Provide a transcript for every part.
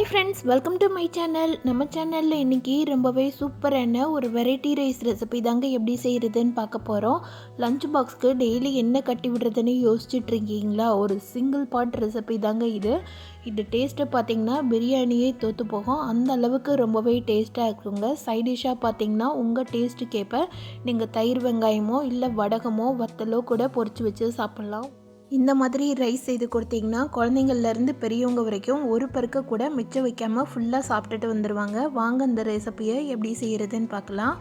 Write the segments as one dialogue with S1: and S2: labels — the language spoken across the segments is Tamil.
S1: Hi friends, welcome to my channel. நம்ம சேனலில் இன்றைக்கி ரொம்பவே சூப்பரான ஒரு வெரைட்டி ரைஸ் ரெசிபி தாங்க எப்படி செய்கிறதுன்னு பார்க்க போகிறோம். லஞ்ச் பாக்ஸ்க்கு டெய்லி என்ன கட்டி விடுறதுன்னு யோசிச்சுட்ருக்கீங்களா? ஒரு சிங்கிள் பார்ட் ரெசிபி தாங்க இது டேஸ்ட்டு பார்த்திங்கன்னா பிரியாணியே தோற்று போகும். அந்த அளவுக்கு ரொம்பவே டேஸ்ட்டாக இருக்குங்க. சைட் டிஷ்ஷாக பார்த்திங்கன்னா உங்கள் டேஸ்ட்டுக்கேற்ப நீங்கள் தயிர் வெங்காயமோ இல்லை வடகமோ வத்தலோ கூட பொரித்து வச்சு சாப்பிட்லாம். இந்த மாதிரி ரைஸ் செய்து கொடுத்தீங்கன்னா குழந்தைங்கள்லேருந்து பெரியவங்க வரைக்கும் ஒரு பருக்க கூட மிச்சம் வைக்காமல் ஃபுல்லாக சாப்பிட்டுட்டு வந்துடுவாங்க. வாங்க இந்த ரெசிப்பியை எப்படி செய்கிறதுன்னு பார்க்கலாம்.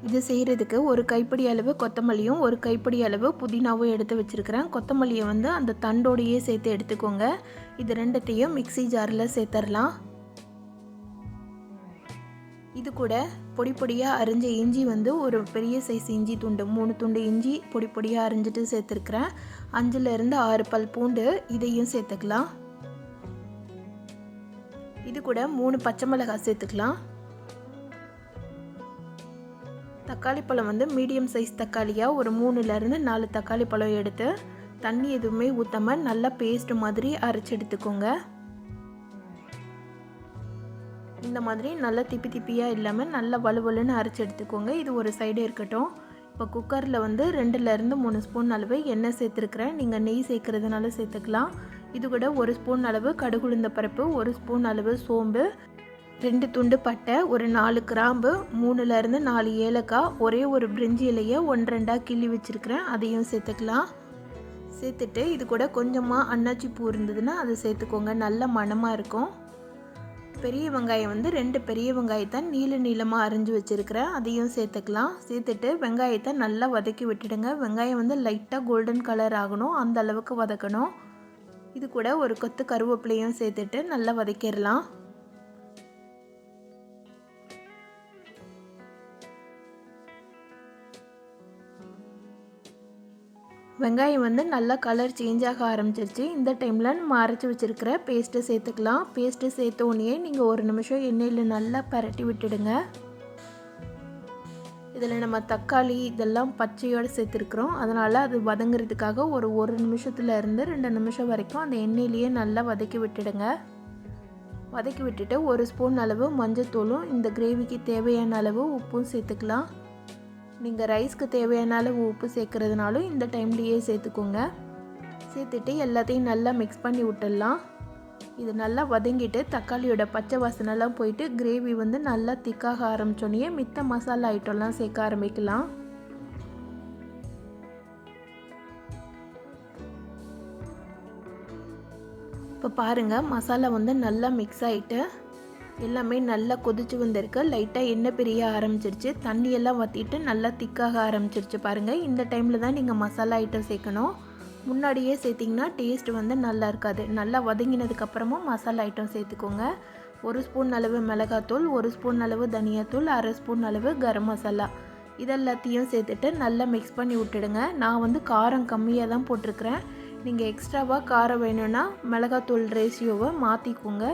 S1: இது செய்கிறதுக்கு ஒரு கைப்பிடி அளவு கொத்தமல்லியும் ஒரு கைப்பிடி அளவு புதினாவும் எடுத்து வச்சுருக்கிறேன். கொத்தமல்லியை அந்த தண்டோடையே சேர்த்து எடுத்துக்கோங்க. இது ரெண்டத்தையும் மிக்சி ஜாரில் சேர்த்துடலாம். இது கூட பொடி பொடியாக அரிஞ்ச இஞ்சி ஒரு பெரிய சைஸ் இஞ்சி துண்டு 3 துண்டு இஞ்சி பொடி பொடியாக அரிஞ்சிட்டு சேர்த்துருக்குறேன். 5லேருந்து 6 பல் பூண்டு இதையும் சேர்த்துக்கலாம். இது கூட 3 பச்சை மிளகாய் சேர்த்துக்கலாம். தக்காளி பழம் மீடியம் சைஸ் தக்காளியாக ஒரு 3லேருந்து 4 தக்காளி பழம் எடுத்து தண்ணி எதுவுமே ஊற்றாமல் நல்லா பேஸ்ட் மாதிரி அரைச்சி எடுத்துக்கோங்க. இந்த மாதிரி நல்லா திப்பியாக இல்லாமல் நல்லா வலுவலுன்னு அரைச்சி எடுத்துக்கோங்க. இது ஒரு சைடு இருக்கட்டும். இப்போ குக்கரில் 2லேருந்து 3 ஸ்பூன் அளவு எண்ணெய் சேர்த்துருக்குறேன். நீங்கள் நெய் சேர்க்குறதுனால சேர்த்துக்கலாம். இது கூட 1 ஸ்பூன் அளவு கடுகுளுந்த பருப்பு, 1 ஸ்பூன் அளவு சோம்பு, 2 துண்டு பட்டை, ஒரு 4 கிராம்பு, 3லேருந்து 4 ஏலக்காய், ஒரே ஒரு பிரிஞ்சி இலையை 1-2 கிள்ளி வச்சுருக்கிறேன். அதையும் சேர்த்துக்கலாம். சேர்த்துட்டு இது கூட கொஞ்சமாக அன்னாச்சி பூ இருந்ததுன்னா அதை சேர்த்துக்கோங்க. நல்ல மணமாக இருக்கும். பெரிய வெங்காயம் 2 பெரிய வெங்காயத்தை நீளமாக அரிஞ்சு வச்சுருக்கிறேன். அதையும் சேர்த்துக்கலாம். சேர்த்துட்டு வெங்காயத்தை நல்லா வதக்கி விட்டுடுங்க. வெங்காயம் லைட்டாக கோல்டன் கலர் ஆகணும், அந்த அளவுக்கு வதக்கணும். இது கூட ஒரு கொத்து கருவேப்பிலையும் சேர்த்துட்டு நல்லா வதக்கிடலாம். வெங்காயம் நல்லா கலர் சேஞ்ச் ஆக ஆரம்பிச்சிருச்சு. இந்த டைமில் நம்ம அரைச்சி வச்சுருக்கிற பேஸ்ட்டை சேர்த்துக்கலாம். பேஸ்ட்டு சேர்த்தோடனே நீங்கள் 1 நிமிஷம் எண்ணெயில் நல்லா பரட்டி விட்டுடுங்க. இதில் நம்ம தக்காளி இதெல்லாம் பச்சையோடு சேர்த்துருக்குறோம். அதனால் அது வதங்கிறதுக்காக ஒரு நிமிஷத்துலேருந்து 2 நிமிஷம் வரைக்கும் அந்த எண்ணெயிலேயே நல்லா வதக்கி விட்டுடுங்க. வதக்கி விட்டுட்டு 1 ஸ்பூன் அளவு மஞ்சத்தூளும் இந்த கிரேவிக்கு தேவையான அளவு உப்பும் சேர்த்துக்கலாம். நீங்கள் ரைஸ்க்கு தேவையான அளவு உப்பு சேர்க்குறதுனாலும் இந்த டைம்லேயே சேர்த்துக்கோங்க. சேர்த்துட்டு எல்லாத்தையும் நல்லா மிக்ஸ் பண்ணி விட்டுடலாம். இது நல்லா வதங்கிட்டு தக்காளியோட பச்சை வாசனைலாம் போயிட்டு கிரேவி நல்லா திக்காக ஆரம்பித்தோடனே மித்த மசாலா ஐட்டம்லாம் சேர்க்க ஆரம்பிக்கலாம். இப்போ பாருங்கள், மசாலா நல்லா மிக்ஸ் ஆகிட்டு எல்லாமே நல்லா கொதிச்சு வந்திருக்கு. லைட்டாக எண்ணெய் பிரிய ஆரம்பிச்சிருச்சு. தண்ணியெல்லாம் வற்றிட்டு நல்லா திக்காக ஆரம்பிச்சிருச்சு. பாருங்கள், இந்த டைமில் தான் நீங்கள் மசாலா ஐட்டம் சேர்க்கணும். முன்னாடியே சேர்த்திங்கன்னா டேஸ்ட் நல்லா இருக்காது. நல்லா வதங்கினதுக்கப்புறமும் மசாலா ஐட்டம் சேர்த்துக்கோங்க. 1 ஸ்பூன் அளவு மிளகாத்தூள், 1 ஸ்பூன் அளவு தனியாத்தூள், 1/2 ஸ்பூன் அளவு கரம் மசாலா இதெல்லாத்தையும் சேர்த்துட்டு நல்லா மிக்ஸ் பண்ணி விட்டுடுங்க. நான் காரம் கம்மியாக தான் போட்டிருக்கிறேன். நீங்கள் எக்ஸ்ட்ராவாக காரம் வேணும்னா மிளகாத்தூள் ரேஷியோவை மாற்றிக்கோங்க.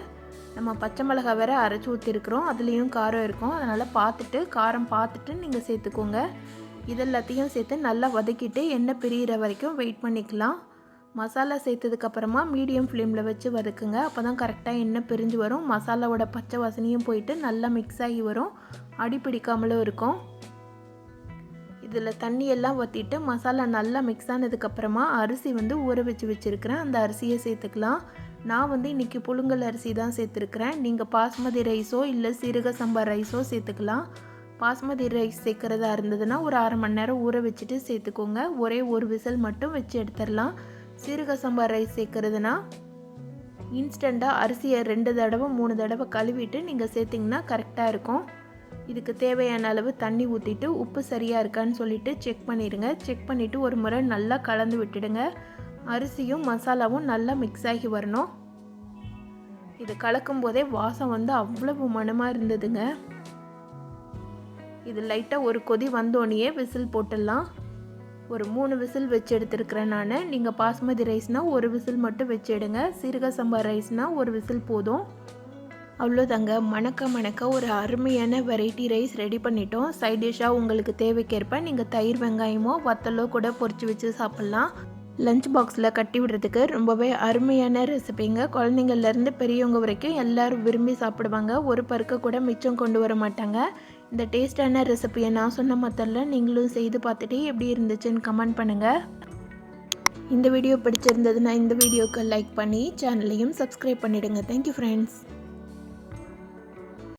S1: நம்ம பச்சை மிளகாய் வேறு அரைச்சி ஊற்றிருக்கிறோம், அதுலேயும் காரம் இருக்கும். அதனால் காரம் பார்த்துட்டு நீங்கள் சேர்த்துக்கோங்க. இதெல்லாத்தையும் சேர்த்து நல்லா வதக்கிட்டு எண்ணெய் பிரிகிற வரைக்கும் வெயிட் பண்ணிக்கலாம். மசாலா சேர்த்ததுக்கப்புறமா மீடியம் ஃப்ளேமில் வச்சு வதக்குங்க. அப்போ தான் கரெக்டாக எண்ணெய் பிரிஞ்சு வரும். மசாலாவோட பச்சை வாசனையும் போயிட்டு நல்லா மிக்ஸ் ஆகி வரும். அடி பிடிக்காமலும் இருக்கும். இதில் தண்ணியெல்லாம் வற்றிட்டு மசாலா நல்லா மிக்ஸ் ஆனதுக்கப்புறமா அரிசி ஊற வச்சுருக்கிறேன். அந்த அரிசியை சேர்த்துக்கலாம். நான் இன்றைக்கி புழுங்கல் அரிசி தான் சேர்த்துருக்குறேன். நீங்கள் பாஸ்மதி ரைஸோ இல்லை சீரக சம்பா ரைஸோ சேர்த்துக்கலாம். பாஸ்மதி ரைஸ் சேர்க்குறதா இருந்ததுன்னா ஒரு 1/2 மணி நேரம் ஊற வச்சுட்டு சேர்த்துக்கோங்க. ஒரே ஒரு விசில் மட்டும் வச்சு எடுத்துடலாம். சீரக சம்பா ரைஸ் சேர்க்குறதுனா இன்ஸ்டண்ட்டாக அரிசியை 2 தடவை 3 தடவை கழுவிட்டு நீங்கள் சேர்த்திங்கன்னா கரெக்டாக இருக்கும். இதுக்கு தேவையான அளவு தண்ணி ஊற்றிட்டு உப்பு சரியாக இருக்கான்னு சொல்லிவிட்டு செக் பண்ணிடுங்க. செக் பண்ணிவிட்டு ஒரு முறை நல்லா கலந்து விட்டுடுங்க. அரிசியும் மசாலாவும் நல்லா மிக்ஸ் ஆகி வரணும். இது கலக்கும் போதே வாசம் அவ்வளவு மணமாக இருந்ததுங்க. இது லைட்டாக ஒரு கொதி வந்தோடனே விசில் போட்டுடலாம். ஒரு 3 விசில் வச்சு எடுத்துருக்கிறேன் நான். நீங்கள் பாஸ்மதி ரைஸ்னால் 1 விசில் மட்டும் வச்சு எடுங்க. சீரக சம்பா ரைஸ்னால் 1 விசில் போதும். அவ்வளோதாங்க, மணக்க ஒரு அருமையான வெரைட்டி ரைஸ் ரெடி பண்ணிட்டோம். சைட் டிஷ்ஷாக உங்களுக்கு தேவைக்கேற்ப நீங்கள் தயிர் வெங்காயமோ வத்தலோ கூட பொரித்து வச்சு சாப்பிட்லாம். லஞ்ச் பாக்ஸில் கட்டி விடுறதுக்கு ரொம்பவே அருமையான ரெசிபிங்க. குழந்தைங்கள்லேருந்து பெரியவங்க வரைக்கும் எல்லோரும் விரும்பி சாப்பிடுவாங்க. ஒரு பருக்க கூட மிச்சம் கொண்டு வர மாட்டாங்க. இந்த டேஸ்டான ரெசிபியை நான் சொன்ன மெத்தடில் நீங்களும் செய்து பார்த்துட்டு எப்படி இருந்துச்சுன்னு கமெண்ட் பண்ணுங்கள். இந்த வீடியோ பிடிச்சிருந்ததுன்னா இந்த வீடியோக்கு லைக் பண்ணி சேனலையும் சப்ஸ்கிரைப் பண்ணிவிடுங்க. Thank you friends.